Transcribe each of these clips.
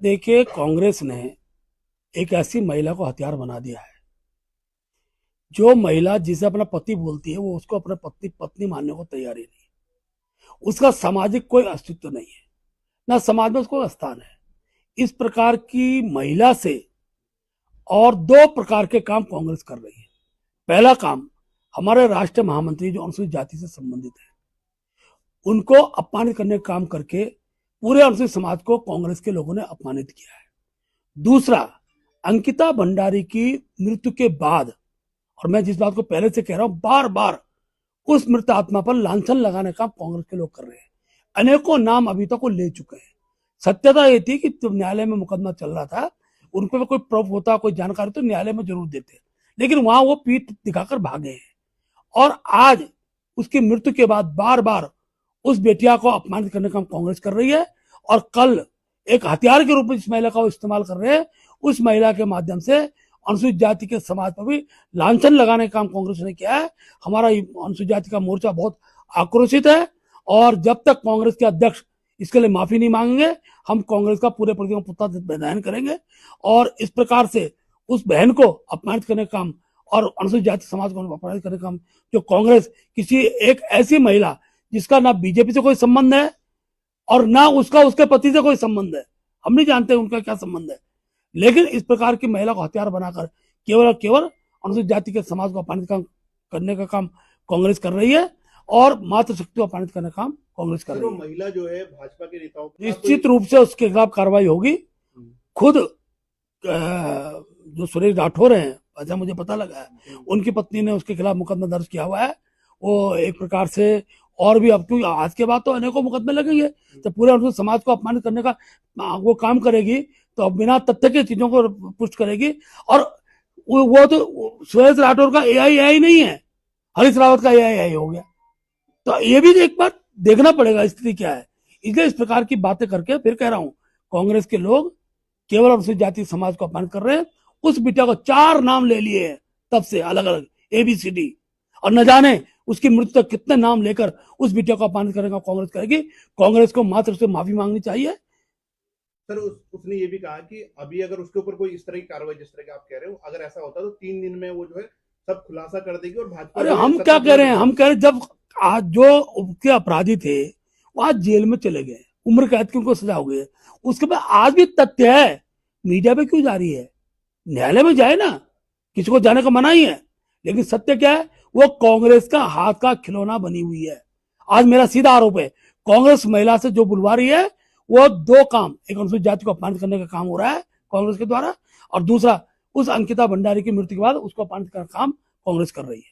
देखिए, कांग्रेस ने एक ऐसी महिला को हथियार बना दिया है। जो महिला जिसे अपना पति बोलती है वो उसको अपना पत्नी पत्नी मानने को तैयार ही नहीं। उसका सामाजिक कोई अस्तित्व नहीं है, ना समाज में उसको स्थान है। इस प्रकार की महिला से और दो प्रकार के काम कांग्रेस कर रही है। पहला काम, हमारे राष्ट्रीय महामंत्री जो अनुसूचित जाति से संबंधित है उनको अपमानित करने का काम करके पूरे अनुसूचित समाज को कांग्रेस के लोगों ने अपमानित किया है। दूसरा, अंकिता भंडारी की मृत्यु के बाद, और मैं जिस बात को पहले से कह रहा हूं, बार बार उस मृत आत्मा पर लांछन लगाने का कांग्रेस के लोग कर रहे हैं। अनेकों नाम अभी तक वो ले चुके हैं। सत्यता ये थी कि जब न्यायालय में मुकदमा चल रहा था, उन पर कोई प्रूफ होता, कोई जानकारी तो न्यायालय में जरूर देते, लेकिन वहां वो पीठ दिखाकर भागे हैं। और आज उसकी मृत्यु के बाद बार बार उस बेटिया को अपमानित करने का काम कांग्रेस कर रही है। और कल एक हथियार के रूप में इस महिला का वो इस्तेमाल कर रहे हैं। उस महिला के माध्यम से अनुसूचित जाति के समाज पर भी लांछन लगाने का काम कांग्रेस ने किया है। हमारा अनुसूचित जाति का मोर्चा बहुत आक्रोशित है, और जब तक कांग्रेस के अध्यक्ष इसके लिए माफी नहीं मांगेंगे, हम कांग्रेस का पूरे प्रदेश में पुनर्बहान करेंगे। और इस प्रकार से उस बहन को अपमानित करने का काम और अनुसूचित जाति समाज को अपमानित करने का काम जो कांग्रेस किसी एक ऐसी महिला जिसका ना बीजेपी से कोई संबंध है और ना उसका उसके पति से कोई संबंध है, हम नहीं जानते उनका क्या संबंध है, लेकिन इस प्रकार की महिला को हथियार बनाकर केवल और केवल अनुसूचित जाति के समाज को अपमानित करने का काम कांग्रेस कर रही है, और मातृशक्ति को अपमानित करने का काम कांग्रेस कर रही है। महिला जो है भाजपा के नेताओं निश्चित रूप से उसके खिलाफ कार्रवाई होगी। खुद जो सुरेश राठौर हैं, ऐसा मुझे पता लगा है, उनकी पत्नी ने उसके खिलाफ मुकदमा दर्ज किया हुआ है। वो एक प्रकार से, और भी अब क्योंकि आज के बाद तो अनेकों मुकदमे लगेंगे, तो पूरे अनुसूचित समाज को अपमानित करने का वो काम करेगी, तो बिना तथ्य के चीजों को पुष्ट करेगी। और वो तो सुरेश राठौर का एआई नहीं है, हरीश रावत का एआई हो गया। तो ये भी एक बार देखना पड़ेगा स्थिति क्या है। इसलिए इस प्रकार की बातें करके फिर कह रहा हूं, कांग्रेस के लोग केवल अनुसूचित जाति समाज को अपमानित कर रहे हैं। उस बिटिया को 4 नाम ले लिए हैं तब से, अलग अलग ABCD, और न जाने उसकी मृत्यु तक कितने नाम लेकर उस बिटिया को अपमानित करने का कांग्रेस करेगी। कांग्रेस को मात्र से माफी मांगनी चाहिए। सर, उसने ये भी कहा कि अभी अगर उसके ऊपर कोई इस तरह की कार्रवाई जिस तरह की आप कह रहे हो, अगर ऐसा होता तो 3 दिन में वो जो है सब खुलासा कर देगी और भाजपा। अरे हम क्या कह रहे हैं, हम कह रहे हैं जब आज जो उसके अपराधी थे वो आज जेल में चले गए, उम्र कैद की उनको सजा हो गई, उसके बाद आज भी तथ्य है, मीडिया पे क्यों जा रही है? न्यायालय में जाए ना, किसी को जाने का मना ही है। लेकिन सत्य क्या है, वो कांग्रेस का हाथ का खिलौना बनी हुई है। आज मेरा सीधा आरोप है, कांग्रेस महिला से जो बुलवा रही है वो 2 काम, एक अनुसूचित जाति को अपमानित करने का काम हो रहा है कांग्रेस के द्वारा, और दूसरा उस अंकिता भंडारी की मृत्यु के बाद उसको अपमानित करने का काम कांग्रेस कर रही है।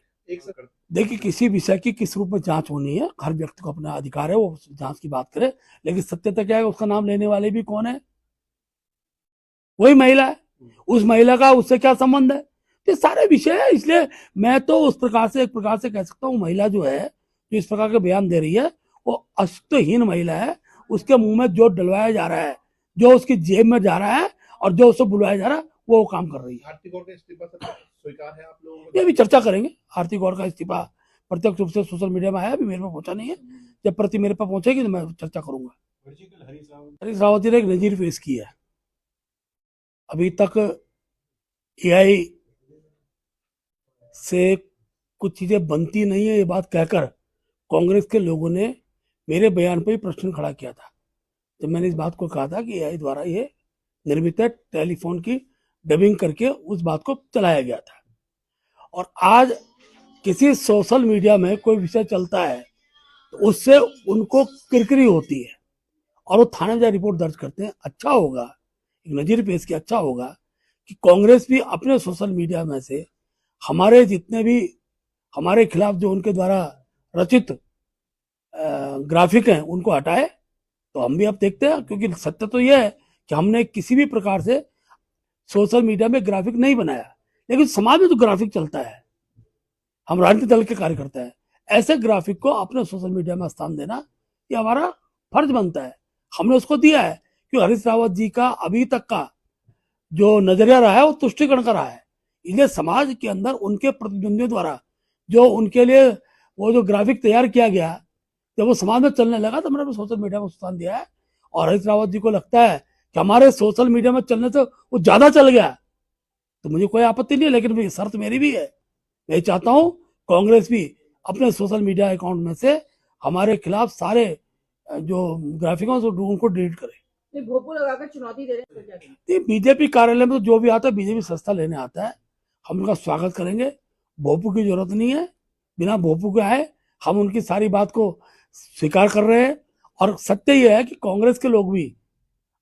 देखिए, किसी विषय की किस रूप में जांच होनी है, हर व्यक्ति को अपना अधिकार है वो जांच की बात करे, लेकिन सत्यता क्या है, उसका नाम लेने वाले भी कौन है? वही महिला है। उस महिला का उससे क्या संबंध है? ये सारे विषय है। इसलिए मैं तो उस प्रकार से एक प्रकार से कह सकता हूँ, महिला जो है जो इस प्रकार के बयान दे रही है वो अस्तित्वहीन महिला है। उसके मुंह में जो डलवाया जा रहा है, जो उसकी जेब में जा रहा है और जो उसको बुलवाया जा रहा है, वो काम कर रही है। आरती गौर का इस्तीफा स्वीकार है आप लोगों को? ये भी चर्चा करेंगे। आरती गौर का इस्तीफा प्रत्यक्ष रूप से सोशल मीडिया में आया, अभी मेरे पास पहुंचा नहीं है। जब प्रति मेरे पास पहुंचेगी तो मैं चर्चा करूंगा। हरीश रावत जी ने एक नजीर पेश की है। अभी तक AI से कुछ चीजें बनती नहीं है, ये बात कहकर कांग्रेस के लोगों ने मेरे बयान पर ही प्रश्न खड़ा किया था, जब मैंने इस बात को कहा था कि AI द्वारा ये निर्मित है, टेलीफोन की डबिंग करके उस बात को चलाया गया था। और आज किसी सोशल मीडिया में कोई विषय चलता है तो उससे उनको किरकिरी होती है और वो थाने में जाकर रिपोर्ट दर्ज करते हैं। अच्छा होगा, एक नजीर पेश किया, अच्छा होगा कि कांग्रेस भी अपने सोशल मीडिया में से हमारे जितने भी हमारे खिलाफ जो उनके द्वारा रचित ग्राफिक हैं उनको हटाए। तो हम भी अब देखते हैं, क्योंकि सत्य तो यह है कि हमने किसी भी प्रकार से सोशल मीडिया में ग्राफिक नहीं बनाया, लेकिन समाज में जो ग्राफिक चलता है, हम राजनीतिक दल के कार्यकर्ता हैं, ऐसे ग्राफिक को अपने सोशल मीडिया में स्थान देना ये हमारा फर्ज बनता है। हमने उसको दिया है कि हरीश रावत जी का अभी तक का जो नजरिया रहा है वो तुष्टिकरण का रहा है। इसलिए समाज के अंदर उनके प्रतिद्वंदियों द्वारा जो उनके लिए वो जो ग्राफिक तैयार किया गया, जब वो समाज में चलने लगा तो मैंने सोशल मीडिया में स्थान दिया है। और हरीश रावत जी को लगता है कि हमारे सोशल मीडिया में चलने से वो ज्यादा चल गया, तो मुझे कोई आपत्ति नहीं है, लेकिन शर्त मेरी भी है, मैं चाहता हूं कांग्रेस भी अपने सोशल मीडिया अकाउंट में से हमारे खिलाफ सारे जो ग्राफिक उनको डिलीट करे। नहीं, भोपू लगाकर चुनौती दे रहे हैं, तो क्या करें? ये बीजेपी कार्यालय में तो जो भी आता है बीजेपी सस्ता लेने आता है, हम उनका स्वागत करेंगे, भोपू की जरूरत नहीं है, बिना भोपू के आए हम उनकी सारी बात को स्वीकार कर रहे हैं। और सत्य यह है कि कांग्रेस के लोग भी,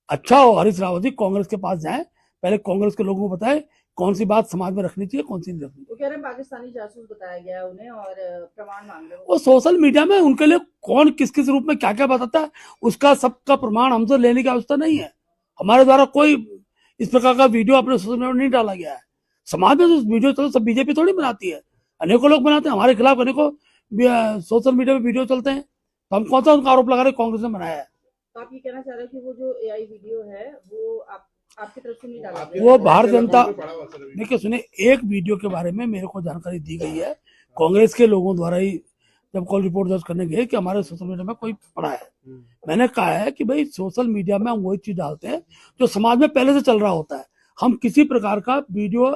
अच्छा हो हरीश रावत जी कांग्रेस के पास जाएं, पहले कांग्रेस के लोगों को बताएं कौन सी बात समाज में रखनी चाहिए, कौन सी नहीं रखनी चाहिए। वो कह रहे हैं पाकिस्तानी जासूस बताया गया है उन्हें और प्रमाण मांग रहे हैं। वो सोशल मीडिया में उनके लिए कौन किस किस रूप में क्या क्या बताता है, उसका सबका प्रमाण हमसे लेने की आवश्यकता नहीं है। हमारे द्वारा कोई इस प्रकार का वीडियो अपने सोशल मीडिया में नहीं डाला गया है। समाज में तो वीडियो चलो सब बीजेपी थोड़ी बनाती है, अनेकों लोग बनाते हैं, हमारे खिलाफ अनेकों सोशल मीडिया में वीडियो चलते हैं, तो हम कौन सा उनका आरोप लगा रहे हैं कांग्रेस ने बनाया है। तो आप ये कहना चाह रहे हो कि वो जो एआई वीडियो है वो आपकी तरफ से नहीं डाला गया? वो भारतीय जनता, पड़ा हुआ सर अभी। देखिए सुनिए, एक वीडियो के बारे में मेरे को जानकारी दी गई है कांग्रेस के लोगों द्वारा ही, जब कॉल रिपोर्ट दर्ज करने गए कि हमारे सोशल मीडिया में कोई पड़ा है। मैंने कहा है कि भाई सोशल मीडिया में हम वही चीज डालते हैं जो समाज में पहले से चल रहा होता है, हम किसी प्रकार का वीडियो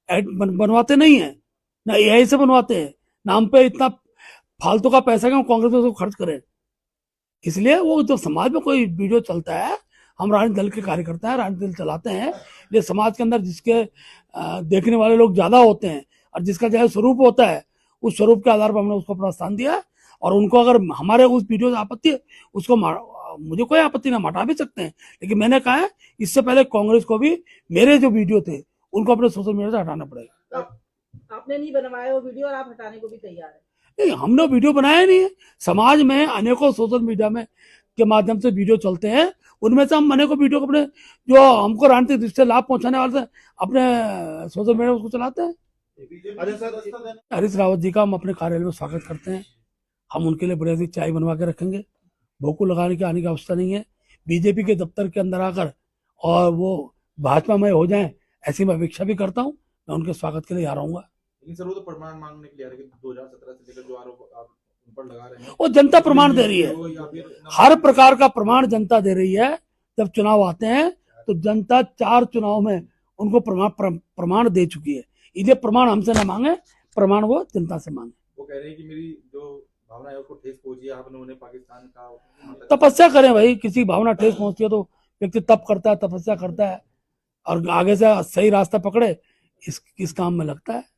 बनवाते नहीं है, ना एआई से बनवाते हैं, ना हम पे इतना फालतू का पैसा कि हम कांग्रेस में उसको खर्च करें। इसलिए वो जो समाज में कोई वीडियो चलता है, हम राजनीतिक दल के कार्यकर्ता हैं, राजनीतिक दल चलाते हैं, ये समाज के अंदर जिसके देखने वाले लोग ज्यादा होते हैं और जिसका जो स्वरूप होता है, उस स्वरूप के आधार पर हमने उसको अपना स्थान दिया। और उनको अगर हमारे उस वीडियो से आपत्ति है, उसको मुझे कोई आपत्ति ना, हटा भी सकते हैं, लेकिन मैंने कहा है इससे पहले कांग्रेस को भी मेरे जो वीडियो थे उनको अपने सोशल मीडिया से हटाना पड़ेगा। आपने नहीं बनवाया वो वीडियो और आप हटाने को भी तैयार है? नहीं, हमने वीडियो बनाया नहीं है। समाज में अनेकों सोशल मीडिया में के माध्यम से वीडियो चलते हैं, उनमें से हम अनेकों वीडियो को अपने जो हमको राजनीतिक दृष्टि से लाभ पहुंचाने वाले से अपने सोशल मीडिया उसको चलाते हैं। अच्छा सर, हरीश रावत जी का हम अपने कार्यालय में स्वागत करते हैं, हम उनके लिए बढ़िया सी चाय बनवा के रखेंगे, भोकू लगाने की आने की आवश्यकता नहीं है। बीजेपी के दफ्तर के अंदर आकर और वो भाजपा में हो जाए ऐसी मैं अपेक्षा भी करता हूँ, मैं उनके स्वागत के लिए आ रहूंगा। लेकिन सर वो तो प्रमाण मांगने के लिए आ रहे हैं कि 2017 से लेकर जो आरोप आप उन पर लगा रहे हैं वो जनता प्रमाण दे रही है, वो या फिर हर प्रकार का प्रमाण जनता दे रही है। जब चुनाव आते हैं तो जनता 4 चुनाव में उनको प्रमाण दे चुकी है, इसलिए प्रमाण हमसे ना मांगे, प्रमाण वो जनता से मांगे। वो कह रहे हैं कि मेरी जो भावना है उसको ठेस पहुंची है, आपने उन्हें पाकिस्तान का तपस्या करें भाई, किसी भावना ठेस पहुंचती है तो व्यक्ति तप करता है, तपस्या करता है और आगे से सही रास्ता पकड़े, इस काम में लगता है।